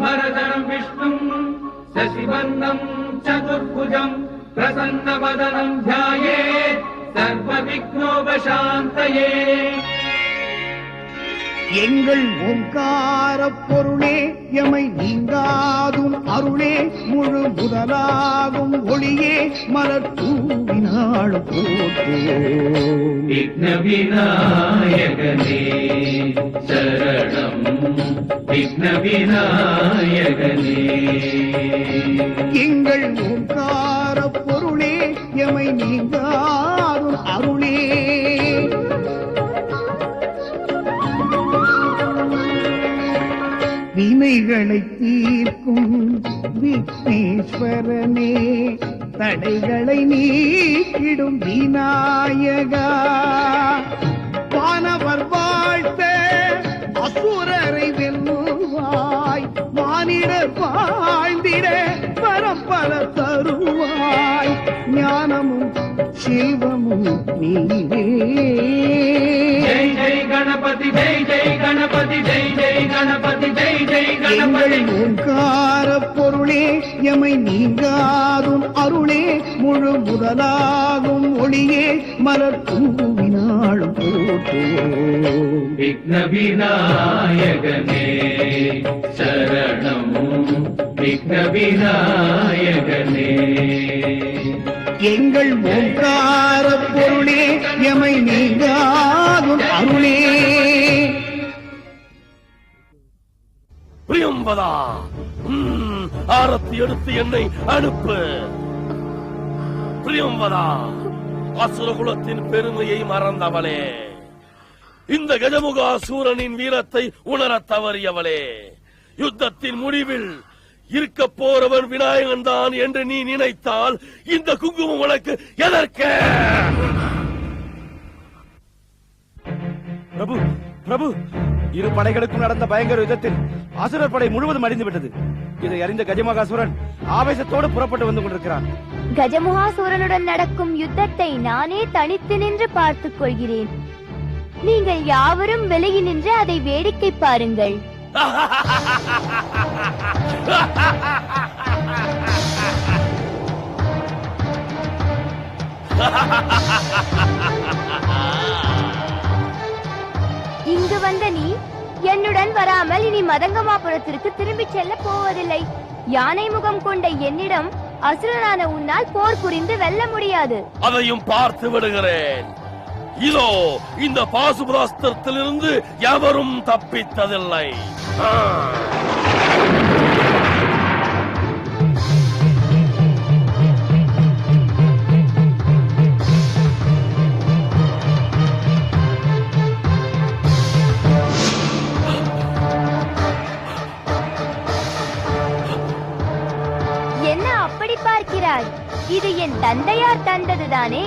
शुक्लाम्बरधरं विष्णुं शशिवर्णं चतुर्भुजं प्रसन्नवदनं ध्यायेत् सर्वविघ्नोपशान्तये। எங்கள் ஓங்கார பொருளே எமை நீங்காதும் அருளே முழு முதலாகும் ஒளியே மலர் தூவினாள் போற்றோம். விக்ன விநாயகனே சரணம் விக்ன விநாயகனே. எங்கள் ஓங்கார பொருளே எமை நீங்காதும் அருளே வினைகளை தீர்க்கும் விக்னேஸ்வரனே தடைகளை நீக்கிடும் விநாயகா. வானவர் வாழ்த்த அசுரரை வெல்லுவாய் மானிடர் வாழ்ந்திட பரம்பர தருவாய் ஞானமும் செல்வமும் நீரே. ஜெய் ஜெய் கணபதி ஜெய் ஜெய் கணபதி ஜெய் ஜெய் கணபதி ஜெய் ஜெய் கணபதி. ஓங்கார பொருளே எமை நீங்காதும் அருளே முழு முதலாகும் ஒளியே மலர் தூவினாள் போற்றோம். விக்ன விநாயகனே சரணம் விக்ன விநாயகனே. எங்கள் ஓங்கார பொருளே எமை நீங்காதும் அருளே. பிரியம்பதா, ஆரத்தி எடுத்து என்னை அனுப்பு. பிரியம்பதா, அசுரகுலத்தின் பெருமையை மறந்தவளே, இந்த கஜமுகாசூரனின் வீரத்தை உணரத் தவறியவளே, யுத்தத்தின் முடிவில் இருக்க போறவன் விநாயகன் தான் என்று நீ நினைத்தால் இந்த குங்குமம் உனக்கு எதற்கு? பிரபு பிரபு, இரு படைகளுக்கும் நடந்த பயங்கர யுத்தத்தில் அசுரர் படை முழுவதும் அழிந்து விட்டது. இதை அறிந்த கஜமுகாசூரன் ஆவேசத்தோடு புறப்பட்டு வந்து கொண்டிருக்கிறான். கஜமுகாசூரனுடன் நடக்கும் யுத்தத்தை நானே தனித்து நின்று பார்த்துக் கொள்கிறேன். நீங்கள் யாவரும் விலகி நின்று அதை வேடிக்கை பாருங்கள். இங்கு வந்த நீ என்னுடன் வராமல் இனி மதங்கமாபுரத்திற்கு திரும்பிச் செல்ல போவதில்லை. யானை முகம் கொண்ட என்னிடம் அசுரனான உன்னால் போர் புரிந்து வெல்ல முடியாது. அதையும் பார்த்து விடுகிறேன். இதோ இந்த பாசுபதாஸ்திரத்திலிருந்து எவரும் தப்பித்ததில்லை. என்ன அப்படி பார்க்கிறாய்? இது என் தந்தையார் தந்ததுதானே.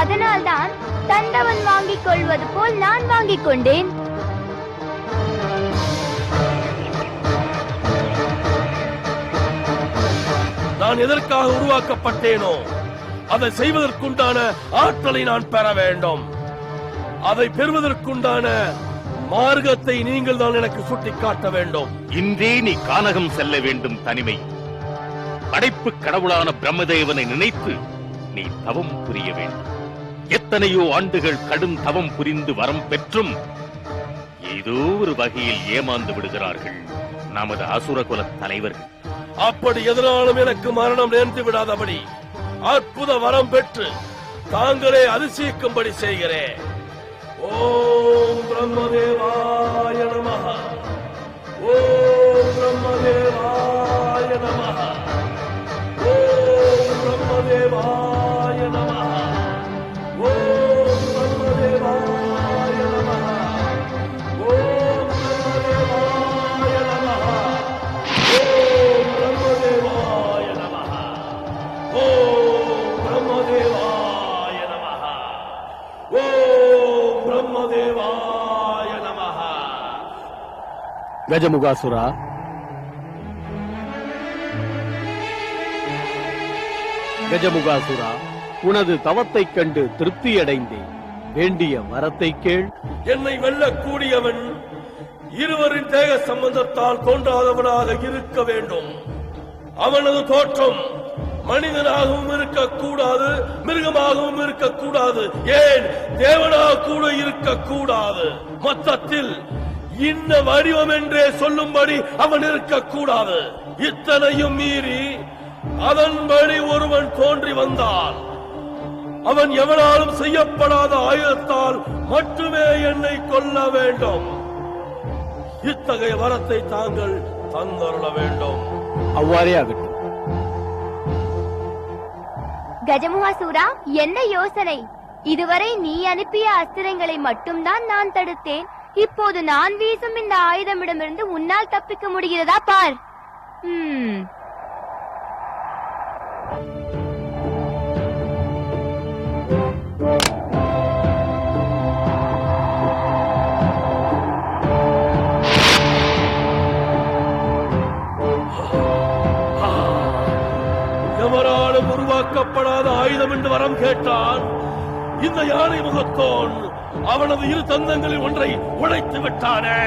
அதனால்தான் தந்தவன் வாங்கிக் கொள்வது போல் நான் வாங்கிக் கொண்டேன். நான் எதற்காக உருவாக்கப்பட்டேனோ அதை செய்வதற்குண்டான ஆற்றலை நான் பெற வேண்டும். அதை பெறுவதற்குண்டான மார்க்கத்தை நீங்கள் தான் எனக்கு சுட்டிக்காட்ட வேண்டும். இன்றே நீ கானகம் செல்ல வேண்டும். தனிமை படைப்பு கடவுளான பிரம்மதேவனை நினைத்து நீ தவம் புரிய வேண்டும். எத்தனையோ ஆண்டுகள் கடும் தவம் புரிந்து வரம் பெற்றும் ஏதோ ஒரு வகையில் ஏமாந்து விடுகிறார்கள் நமது அசுரகுல தலைவர்கள். அப்படி எதனாலும் எனக்கு மரணம் நேர்ந்து விடாதபடி அற்புத வரம் பெற்று தாங்களே அதிசயிக்கும்படி செய்கிறேன். ஓம் பிரம்மதேவாய நமஹ. ஓம் பிரம்மதேவாய நமஹ. ஓம் பிரம்மதேவாய நமஹ. ஓம் பிரம்மதேவாய நமஹ. ஓம் பிரம்மதேவாய நமஹ. ஓம் பிரம்மதேவாய நமஹ. ஓம் பிரம்மதேவாய நமஹ. ஓம் பிரம்மதேவாய நமஹ. கஜமுகாசுரா, கஜமுகாசுரா, உனது தவத்தைக் கண்டு திருப்தியடைந்தேன். வேண்டிய வரத்தை கேள். என்னை வெல்லக்கூடியவன் இருவரின் தேக சம்பந்தத்தால் தோன்றாதவனாக இருக்க வேண்டும். அவனது தோற்றம் மனிதனாகவும் இருக்கக்கூடாது, மிருகமாகவும் இருக்கக்கூடாது, ஏன் தேவனாக கூட இருக்கக்கூடாது. மொத்தத்தில் இன்ன வடிவம் என்றே சொல்லும்படி அவன் இருக்கக்கூடாது. இத்தனையும் மீறி அதன்படி ஒருவன் தோன்றி வந்தால் அவன் எவனாலும் செய்யப்படாத ஆயுதத்தால் மட்டுமே என்னை கொல்ல வேண்டும். இத்தகைய வரத்தை தாங்கள் தந்தருள வேண்டும். அவ்வாறே ஆகட்டும். கஜமுகாசூரா, என்ன யோசனை? இதுவரை நீ அனுப்பிய அஸ்திரங்களை மட்டும்தான் நான் தடுத்தேன். இப்போது நான் வீசும் இந்த ஆயுதமிடமிருந்து உன்னால் தப்பிக்க முடிகிறதா பார். எவராலும் உருவாக்கப்படாத ஆயுதம் என்று வரம் கேட்டான். இந்த யானை முகத்தோன் அவனது இரு தந்தங்களில் ஒன்றை உடைத்து விட்டானே.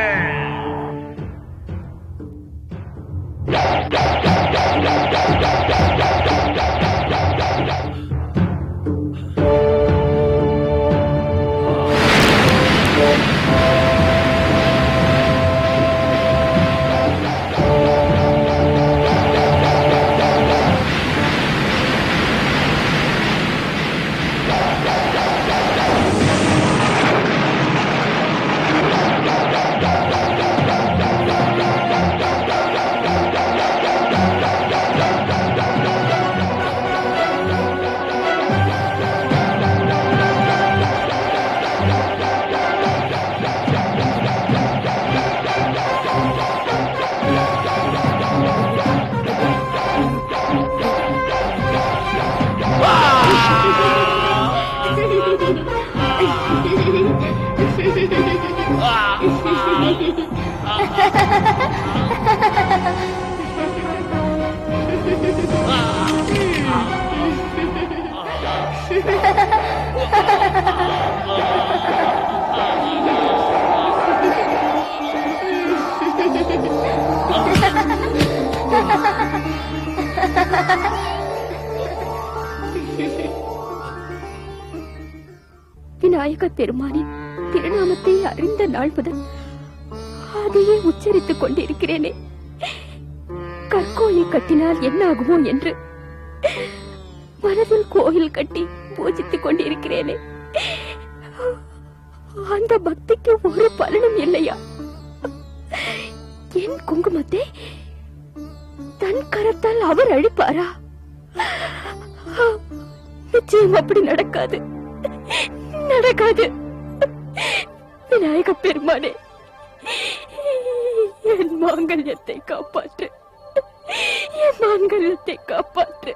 விநாயக பெருமானின் திருநாமத்தை அறிந்த நாள் முதல் அதையே உச்சரித்துக் கொண்டிருக்கிறேனே. கற்கோயில் கட்டினால் என்ன ஆகுமோ என்று மனதில் கோயில் கட்டி பூஜித்துக் கொண்டிருக்கிறேனே. அந்த பக்திக்கு ஒரு பலனும் இல்லையா? என் குங்குமத்தை தன் கரத்தால் அவர் அழிப்பாரா? நிச்சயம் அப்படி நடக்காது, நடக்காது. விநாயக பெருமானே, என் மாங்கல்யத்தை காப்பாற்று, என் மாங்கல்யத்தை காப்பாற்று.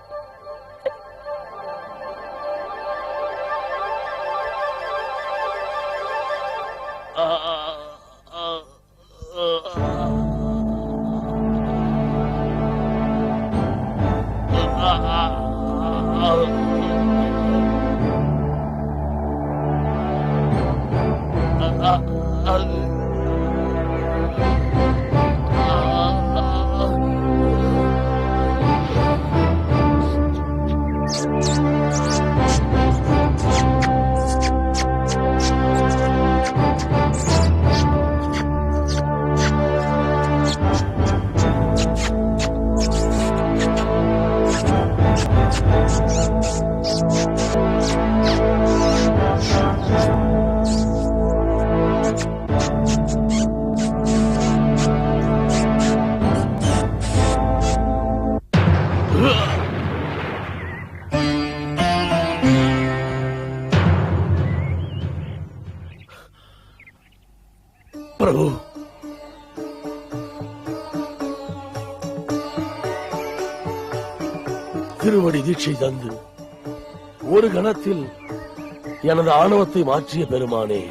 பிரபு, திருவடி தீட்சை தந்து ஒரு கணத்தில் எனது ஆணவத்தை மாற்றிய பெருமானே,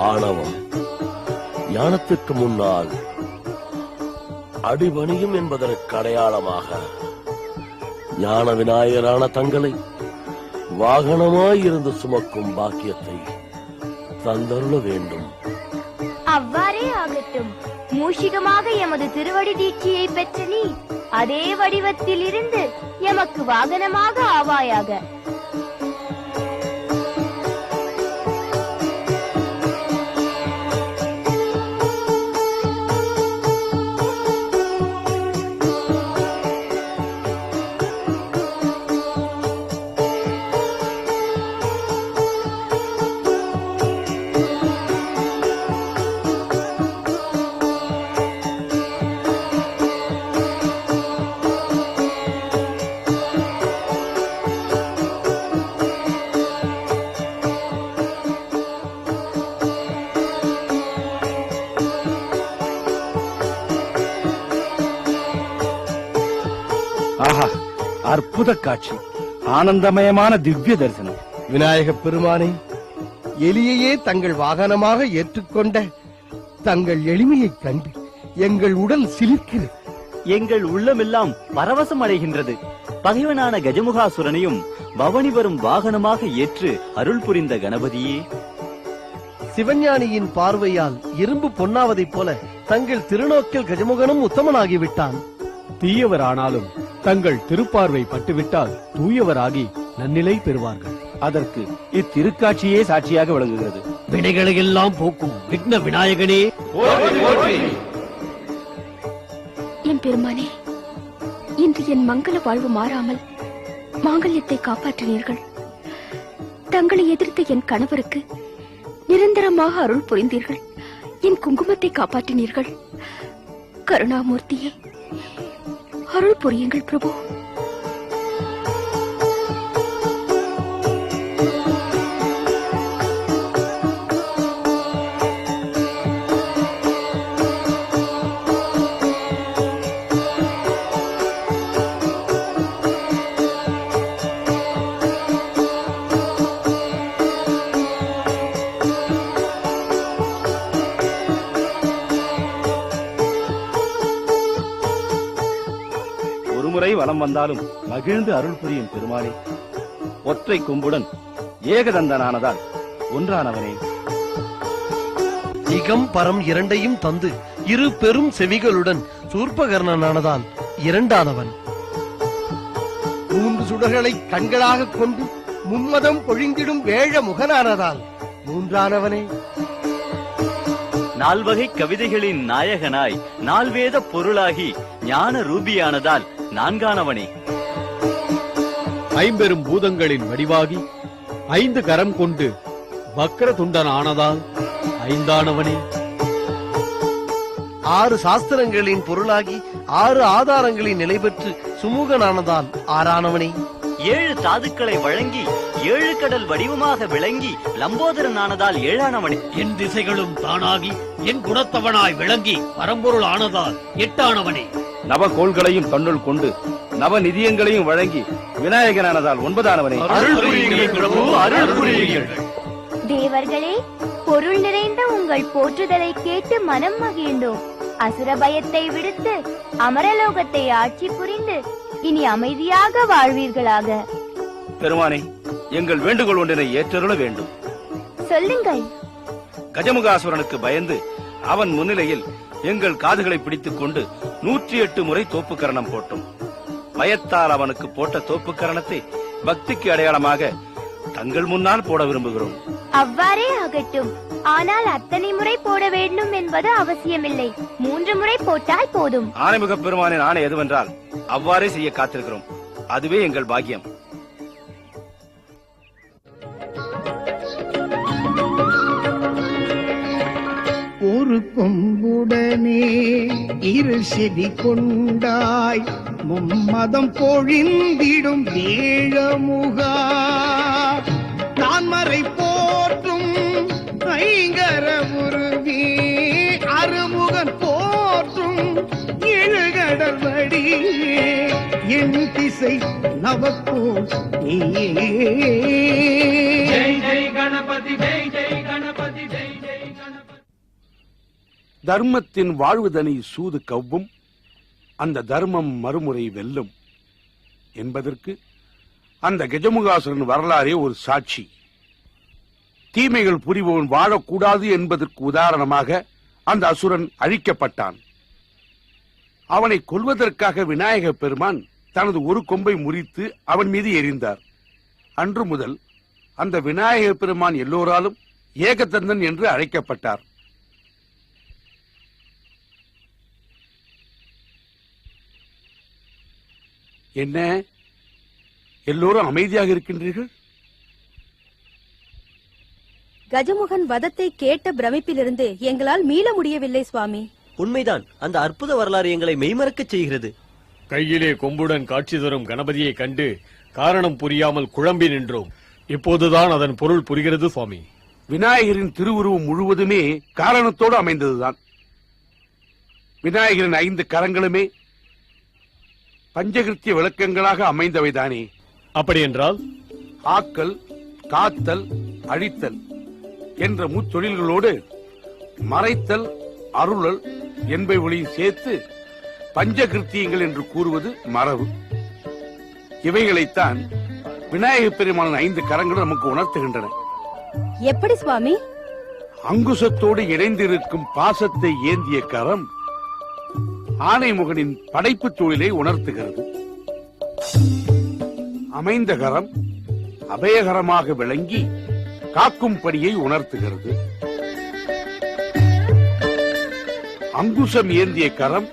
ஆணவம் ஞானத்துக்கு முன்னால் அடிபணியும் என்பதற்கு அடையாளமாக ஞான விநாயகரான தங்களை வாகனமாயிருந்து சுமக்கும் பாக்கியத்தை தந்தருள வேண்டும். அவ்வாறே ஆகட்டும். மூஷிகமாக எமது திருவடி தீட்சியை பெற்ற நீ அதே வடிவத்தில் இருந்து எமக்கு வாகனமாக ஆவாயாக. ஆஹா, அற்புத காட்சி, ஆனந்தமயமான திவ்ய தரிசனம். விநாயக பெருமானே, எலியையே தங்கள் வாகனமாக ஏற்றுக்கொண்ட தங்கள் எளிமையைக் கண்டு எங்கள் உடல் சிலிர்க்கிறது. எங்கள் உள்ளமெல்லாம் பரவசம் அடைகின்றது. பகைவனான கஜமுகாசுரனையும் பவனி வரும் வாகனமாக ஏற்று அருள் புரிந்த கணபதியே, சிவஞானியின் பார்வையால் இரும்பு பொன்னாவதைப் போல தங்கள் திருநோக்கில் கஜமுகனும் உத்தமனாகிவிட்டான். தீயவரானாலும் தங்கள் திருப்பார்வை பட்டுவிட்டால் தூயவராகி நன்னிலை பெறுவார்கள். அதற்கு இத்திருக்காட்சியே சாட்சியாக விளங்குகிறது. வினைகளை எல்லாம் போக்கும் விக்ன விநாயகனே, என் பெருமானே, இன்று என் மங்கள வாழ்வு மாறாமல் மாங்கல்யத்தை காப்பாற்றினீர்கள். தங்களை எதிர்த்த என் கணவருக்கு நிரந்தரமாக அருள் புரிந்தீர்கள். என் குங்குமத்தை காப்பாற்றினீர்கள். கருணாமூர்த்தியே, அருள் புரியுங்கள் பிரபு. ஒருமுறை வலம் வந்தாலும் மகிழ்ந்து அருள் புரியும் பெருமாளே, ஒற்றை கொம்புடன் ஏகதந்தனானதால் ஒன்றானவனே, இகம் பரம் இரண்டையும் தந்து இரு பெரும் செவிகளுடன் சூர்பகர்ணனானதால் இரண்டானவன், மூன்று சுடர்களை கண்களாக கொண்டு மும்மதம் பொழிந்திடும் வேழ முகனானதால் மூன்றானவனே, நால்வகை கவிதைகளின் நாயகனாய் நால்வேத பொருளாகி ஞான ரூபியானதால் நான்கானவனே, ஐம்பெரும் பூதங்களின் வடிவாகி ஐந்து கரம் கொண்டு வக்கர துண்டன் ஆனதால் ஐந்தானவனே, ஆறு சாஸ்திரங்களின் பொருளாகி ஆறு ஆதாரங்களின் நிலை பெற்று சுமூகனானதால் ஆறானவனே, ஏழு தாதுக்களை வழங்கி ஏழு கடல் வடிவமாக விளங்கி லம்போதரனானதால் ஏழானவனே, என் திசைகளும் தானாகி என் குணத்தவனாய் விளங்கி பரம்பொருள் ஆனதால் எட்டானவனே, நவகோள்களையும் தன்னுள் கொண்டு நவநிதியங்களையும் வழங்கி விநாயகனானதால் ஒன்பதானவனே. அருள் புரியுங்கள் பிரபு, அருள் புரியுங்கள். தேவர்களே, பொருள் நிறைந்த உங்கள் போற்றுதலை கேட்டு மனம் மகிழ்ந்தோம். அசுர பயத்தை விடுத்து அமரலோகத்தை ஆட்சி புரிந்து இனி அமைதியாக வாழ்வீர்களாக. பெருமானே, எங்கள் வேண்டுகோள் ஒன்றினை ஏற்றருள வேண்டும். சொல்லுங்கள். கஜமுகாசுரனுக்கு பயந்து அவன் முன்னிலையில் எங்கள் காதுகளை பிடித்துக் கொண்டு 108 முறை தோப்புக்கரணம் போட்டோம். பயத்தால் அவனுக்கு போட்ட தோப்புக்கரணத்தை பக்திக்கு அடையாளமாக தங்கள் முன்னால் போட விரும்புகிறோம். அவ்வாறே ஆகட்டும். ஆனால் அத்தனை முறை போட வேண்டும் என்பது அவசியமில்லை. 3 முறை போட்டால் போதும். ஆனைமுக பெருமானின் ஆணை எதுவென்றால் அவ்வாறே செய்ய காத்திருக்கிறோம். அதுவே எங்கள் பாக்கியம். ஒரு கொம்புடனே இரு செடி கொண்டாய் மும்மதம் பொழிந்திடும் வேழமுகா, நான் மறை போற்றும் ஐங்கர உருவி அருமுகன் போற்றும் எழுகடல் வடியே என் திசை நவப்போல் நீயே. ஜெய் ஜெய் கணபதி, ஜெய் ஜெய் கணபதி, ஜெய் ஜெய் கணபதி. தர்மத்தின் வாழ்வுதனை சூது கவ்வும், அந்த தர்மம் மறுமுறை வெல்லும் என்பதற்கு அந்த கஜமுகாசுரன் வரலாறே ஒரு சாட்சி. தீமைகள் புரிபவன் வாழக்கூடாது என்பதற்கு உதாரணமாக அந்த அசுரன் அழிக்கப்பட்டான். அவனை கொல்வதற்காக விநாயக பெருமான் தனது ஒரு கொம்பை முறித்து அவன் மீது எறிந்தார். அன்று முதல் அந்த விநாயக பெருமான் எல்லோராலும் ஏகதந்தன் என்று அழைக்கப்பட்டார். என்ன எல்லோரும் அமைதியாக இருக்கின்றீர்கள்? கஜமுகன் வதத்தை கேட்ட பிரமிப்பிலிருந்து எங்களால் மீள முடியவில்லை சுவாமி. உண்மைதான், அந்த அற்புத வரலாறு எங்களை மெய்மறக்கச் செய்கிறது. கையிலே கொம்புடன் காட்சி தரும் கணபதியை கண்டு காரணம் புரியாமல் குழம்பி நின்றோம். இப்போதுதான் அதன் பொருள் புரிகிறது சுவாமி. விநாயகரின் திருவுருவம் முழுவதுமே காரணத்தோடு அமைந்ததுதான். விநாயகரின் 5 கரங்களுமே பஞ்சகிருத்திய விளக்கங்களாக அமைந்தவைதானே. அப்படி என்றால் ஆக்கல், காத்தல், அழித்தல் என்ற முத்தொழில்களோடு மறைத்தல், அருளல் என்பவைகளையும் சேர்த்து பஞ்சகிருத்தியங்கள் என்று கூறுவது மரபு. இவைகளைத்தான் விநாயக பெருமானின் 5 கரங்களும் நமக்கு உணர்த்துகின்றன. எப்படி சுவாமி? அங்குசத்தோடு இணைந்திருக்கும் பாசத்தை ஏந்திய கரம் ஆனைமுகனின் படைப்பு தொழிலை உணர்த்துகிறது. அமைந்த கரம் அபயகரமாக விளங்கி காக்கும் படியை உணர்த்துகிறது. அங்குசம் ஏந்திய கரம்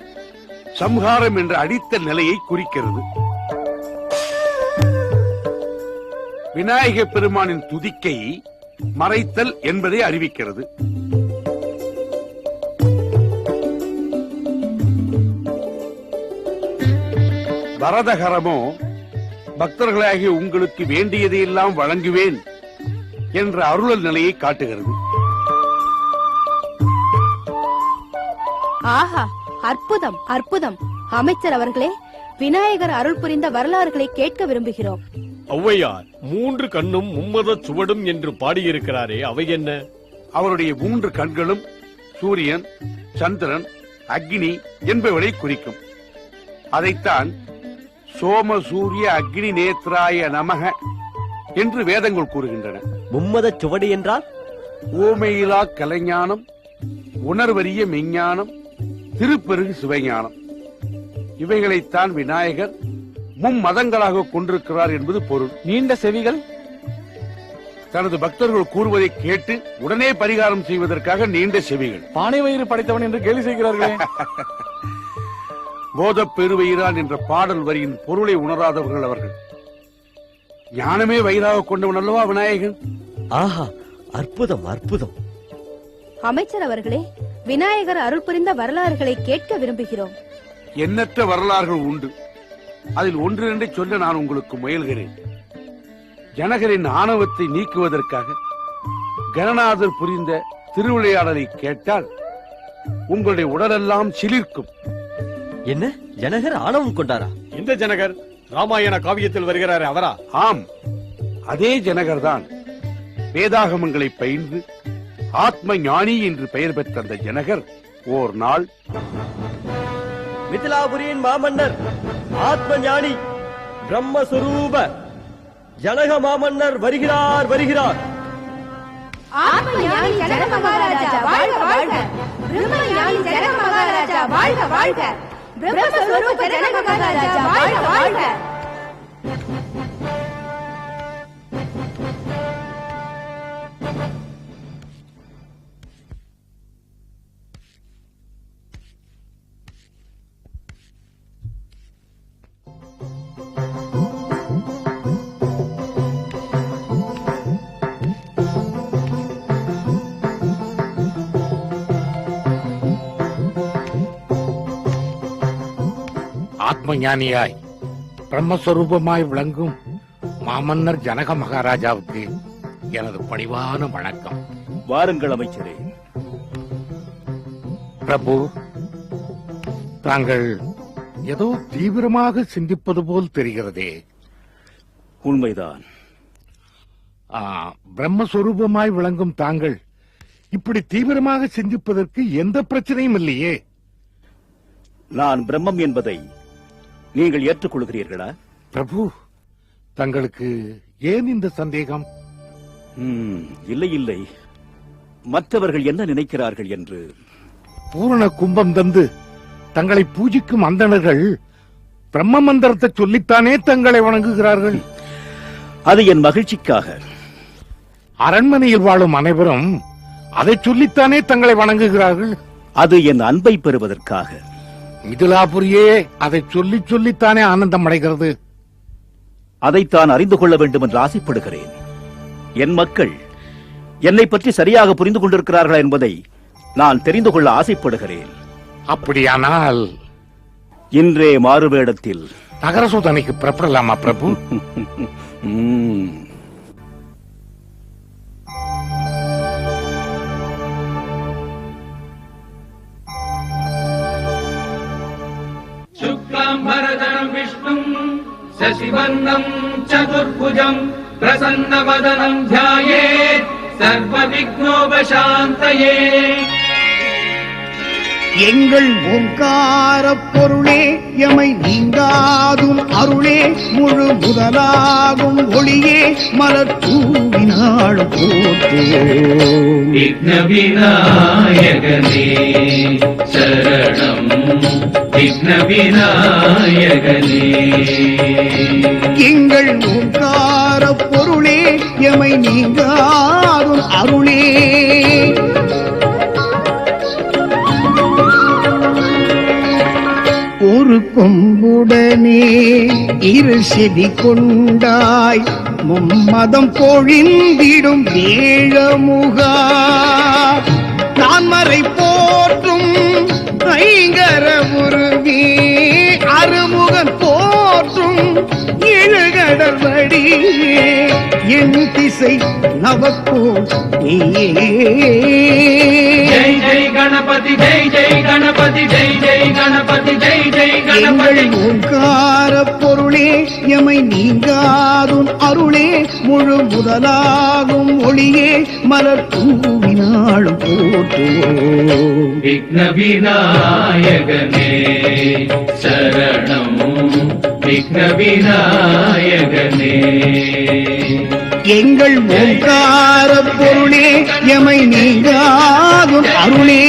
சம்ஹாரம் என்ற அடித்த நிலையை குறிக்கிறது. விநாயக பெருமானின் துதிக்கை மறைத்தல் என்பதை அறிவிக்கிறது. வரதகரமோ பக்தர்களாகிய உங்களுக்கு வேண்டியதையெல்லாம் வழங்குவேன் என்ற அருளல் நிலையை காட்டுகிறது. ஆஹா, அற்புதம் அற்புதம்! அமைச்சர் அவர்களே, விநாயகர் அருள் புரிந்த வரலாறுகளை கேட்க விரும்புகிறோம். ஔவையார் 3 கண்ணும் மும்மத சுவடும் என்று பாடியிருக்கிறாரே, அவை என்ன? அவருடைய 3 கண்களும் சூரியன், சந்திரன், அக்னி என்பவரை குறிக்கும். அதைத்தான் சோம சூரிய அக்னி நேத்ராய நமக என்று வேதங்கள் கூறுகின்றன. மும்மத சுவடு என்றால் ஓமையிலா கலைஞானம், உணர்வறிய மெஞ்ஞானம், திருப்பெருகு சிவஞானம். இவைகளைத்தான் விநாயகர் மும்மதங்களாக கொண்டிருக்கிறார் என்பது பொருள். நீண்ட செவிகள் தனது பக்தர்கள் கூறுவதை கேட்டு உடனே பரிகாரம் செய்வதற்காக நீண்ட செவிகள். பானை வயிறு படைத்தவன் என்று கேலி செய்கிறார்களே. போதப் பெருவயிரான் என்ற பாடல் வரியின் பொருளை உணராதவர்கள் அவர்கள். ஞானமே வயிறாக கொண்டவன் அல்லவா விநாயகன்? ஆஹா, அற்புதம் அற்புதம்! அமைச்சர் அவர்களே, விநாயகர் அருள் புரிந்த வரலாறுகளை கேட்க விரும்புகிறோம். எண்ணற்ற வரலாறுகள் உண்டு. அதில் 1-2 சொல்ல நான் உங்களுக்கு முயல்கிறேன். ஜனகரின் ஆணவத்தை நீக்குவதற்காக கணநாதர் புரிந்த திருவிளையாடலை கேட்டால் உங்களுடைய உடலெல்லாம் சிலிர்க்கும். என்ன, ஜனகர் ஆணவம் கொண்டாரா? இந்த ஜனகர் ராமாயண காவியத்தில் வருகிறாரே அவரா? ஆம், அதே ஜனகர்தான். வேதாகமங்களை பயின்று ஆத்ம ஞானி என்று பெயர் பெற்ற அந்த ஜனகர் ஓர் நாள் மிதிலாபுரியின் மாமன்னர் ஆத்ம ஞானி பிரம்மஸ்வரூப ஜனக மாமன்னர் வருகிறார் வருகிறார். ஆத்ம ஞானி ஜனக மகாராஜா வாழ்க வாழ்க! பிரம்ம ஞானி ஜனக மகாராஜா வாழ்க வாழ்க! பிரம்மஸ்வரூப ஜனக மகாராஜா வாழ்க வாழ்க! ஆத்ம ஞானியாய் பிரம்மஸ்வரூபமாய் விளங்கும் மாமன்னர் ஜனக மகாராஜாவுக்கு எனது பணிவான வணக்கம். வாருங்கள் அமைச்சரே. பிரபு, தாங்கள் ஏதோ தீவிரமாக சிந்திப்பது போல் தெரிகிறதே. உண்மைதான். பிரம்மஸ்வரூபமாய் விளங்கும் தாங்கள் இப்படி தீவிரமாக சிந்திப்பதற்கு எந்த பிரச்சனையும் இல்லையே. நான் பிரம்மம் என்பதை நீங்கள் ஏற்றுக்கொள்கிறீர்களா? பிரபு, தங்களுக்கு ஏன் இந்த சந்தேகம்? இல்லை இல்லை, மற்றவர்கள் என்ன நினைக்கிறார்கள் என்று. பூரண கும்பம் தந்து தங்களை பூஜிக்கும் அந்தணர்கள் பிரம்ம மந்திரத்தை சொல்லித்தானே தங்களை வணங்குகிறார்கள். அது என் மகிழ்ச்சிக்காக. அரண்மனையில் வாழும் அனைவரும் அதை சொல்லித்தானே தங்களை வணங்குகிறார்கள். அது என் அன்பை பெறுவதற்காக. மிதிலாபுரியே அதை சொல்லித்தானே ஆனந்தம் அடைகிறது. அதைத்தான் அறிந்து கொள்ள வேண்டும் என்று ஆசைப்படுகிறேன். என் மக்கள் என்னை பற்றி சரியாக புரிந்து கொண்டிருக்கிறார்களா என்பதை நான் தெரிந்து கொள்ள ஆசைப்படுகிறேன். அப்படியானால் இன்றே மாறுவேடத்தில் நகர சோதனைக்கு புறப்படலாமா பிரபு? शुक्लाम्बरधरं विष्णुं शशिवर्णं चतुर्भुजं प्रसन्नवदनं ध्यायेत् सर्वविघ्नोपशान्तये. எங்கள் ஓங்கார பொருளே எமை நீங்காதும் அருளே முழு முதலாகும் ஒளியே மலர் தூவினாள் போற்றுவோம். விக்ன விநாயகனே சரணம் விக்ன விநாயகனே. எங்கள் ஓங்கார பொருளே எமை நீங்காதும் அருளே ஒரு கொம்புடனே இரு செவி கொண்டாய் மும்மதம் பொழிந்திடும் வேழமுகா நான் மறை போற்றும் ஐங்கர உருவே அருமுகன் போற்றும் எழுகடல் வடிவே என் திசை நவக்கோ ஜெய் ஜெய் கணபதி ஜெய் ஜெய் கணபதி ஜெய் ஜெய் கணபதி ஜெய் ஜெய் கணபதி. ஓங்கார பொருளே எமை நீங்காதும் அருளே முழு முதலாகும் ஒளியே மலர் தூவினாள் போற்றுவோம். விக்ன விநாயகனே சரணம் விக்ன விநாயகனே. எங்கள் ஓங்கார பொருளே எமை நீங்காதும் அருளே